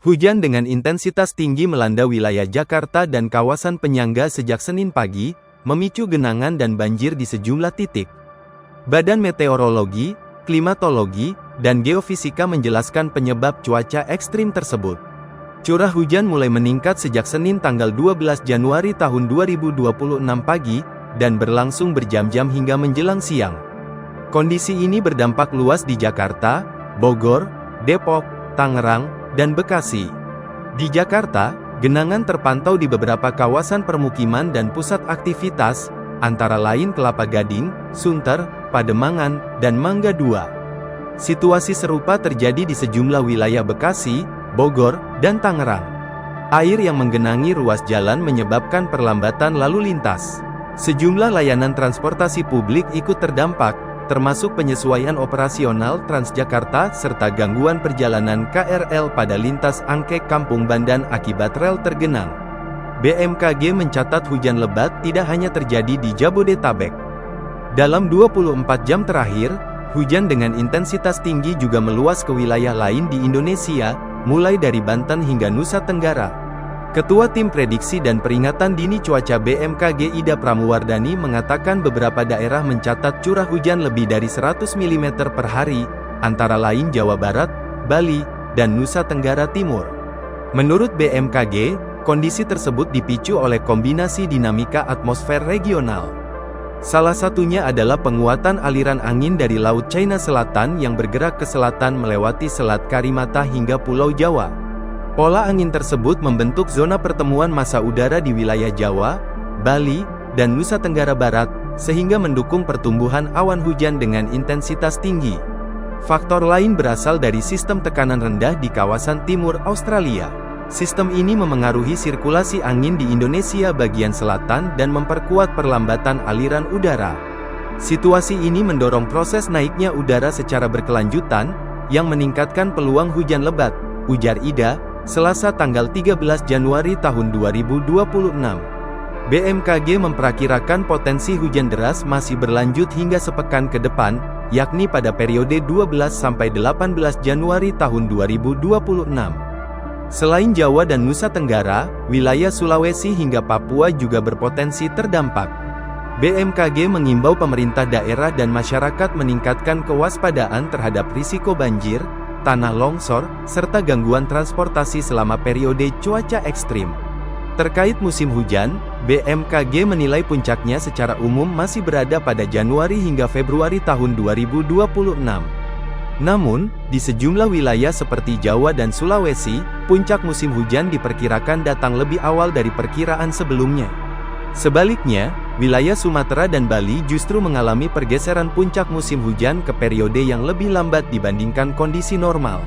Hujan dengan intensitas tinggi melanda wilayah Jakarta dan kawasan penyangga sejak Senin pagi, memicu genangan dan banjir di sejumlah titik. Badan Meteorologi, Klimatologi, dan Geofisika menjelaskan penyebab cuaca ekstrim tersebut. Curah hujan mulai meningkat sejak Senin tanggal 12 Januari tahun 2026 pagi, dan berlangsung berjam-jam hingga menjelang siang. Kondisi ini berdampak luas di Jakarta, Bogor, Depok, Tangerang, dan Bekasi. Di Jakarta, genangan terpantau di beberapa kawasan permukiman dan pusat aktivitas, antara lain Kelapa Gading, Sunter, Pademangan, dan Mangga II. Situasi serupa terjadi di sejumlah wilayah Bekasi, Bogor, dan Tangerang. Air yang menggenangi ruas jalan menyebabkan perlambatan lalu lintas. Sejumlah layanan transportasi publik ikut terdampak, termasuk penyesuaian operasional Transjakarta serta gangguan perjalanan KRL pada lintas Angkek Kampung Bandan akibat rel tergenang. BMKG mencatat hujan lebat tidak hanya terjadi di Jabodetabek. Dalam 24 jam terakhir, hujan dengan intensitas tinggi juga meluas ke wilayah lain di Indonesia, mulai dari Banten hingga Nusa Tenggara. Ketua Tim Prediksi dan Peringatan Dini Cuaca BMKG Ida Pramuwardani mengatakan beberapa daerah mencatat curah hujan lebih dari 100 mm per hari, antara lain Jawa Barat, Bali, dan Nusa Tenggara Timur. Menurut BMKG, kondisi tersebut dipicu oleh kombinasi dinamika atmosfer regional. Salah satunya adalah penguatan aliran angin dari Laut China Selatan yang bergerak ke selatan melewati Selat Karimata hingga Pulau Jawa. Pola angin tersebut membentuk zona pertemuan massa udara di wilayah Jawa, Bali, dan Nusa Tenggara Barat, sehingga mendukung pertumbuhan awan hujan dengan intensitas tinggi. Faktor lain berasal dari sistem tekanan rendah di kawasan timur Australia. Sistem ini memengaruhi sirkulasi angin di Indonesia bagian selatan dan memperkuat perlambatan aliran udara. Situasi ini mendorong proses naiknya udara secara berkelanjutan, yang meningkatkan peluang hujan lebat, ujar Ida, Selasa tanggal 13 Januari tahun 2026. BMKG memperkirakan potensi hujan deras masih berlanjut hingga sepekan ke depan, yakni pada periode 12 sampai 18 Januari tahun 2026. Selain Jawa dan Nusa Tenggara, wilayah Sulawesi hingga Papua juga berpotensi terdampak. BMKG mengimbau pemerintah daerah dan masyarakat meningkatkan kewaspadaan terhadap risiko banjir, tanah longsor, serta gangguan transportasi selama periode cuaca ekstrim. Terkait musim hujan, BMKG menilai puncaknya secara umum masih berada pada Januari hingga Februari tahun 2026. Namun, di sejumlah wilayah seperti Jawa dan Sulawesi, puncak musim hujan diperkirakan datang lebih awal dari perkiraan sebelumnya. Sebaliknya, wilayah Sumatera dan Bali justru mengalami pergeseran puncak musim hujan ke periode yang lebih lambat dibandingkan kondisi normal.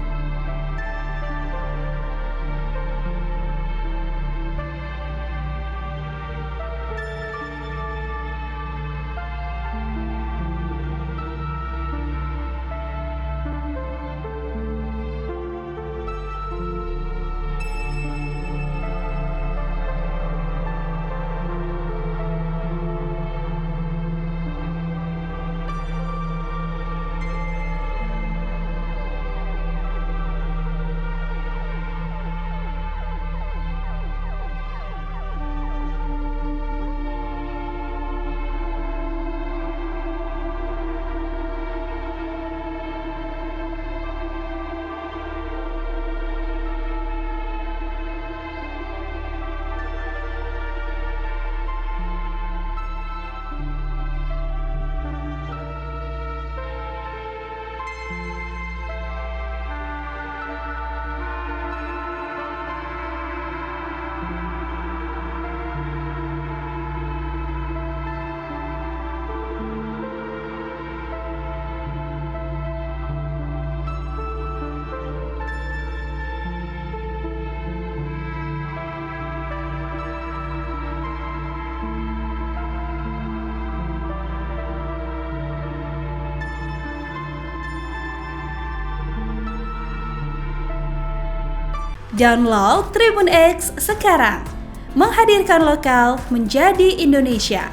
Download Tribun X sekarang, menghadirkan lokal menjadi Indonesia.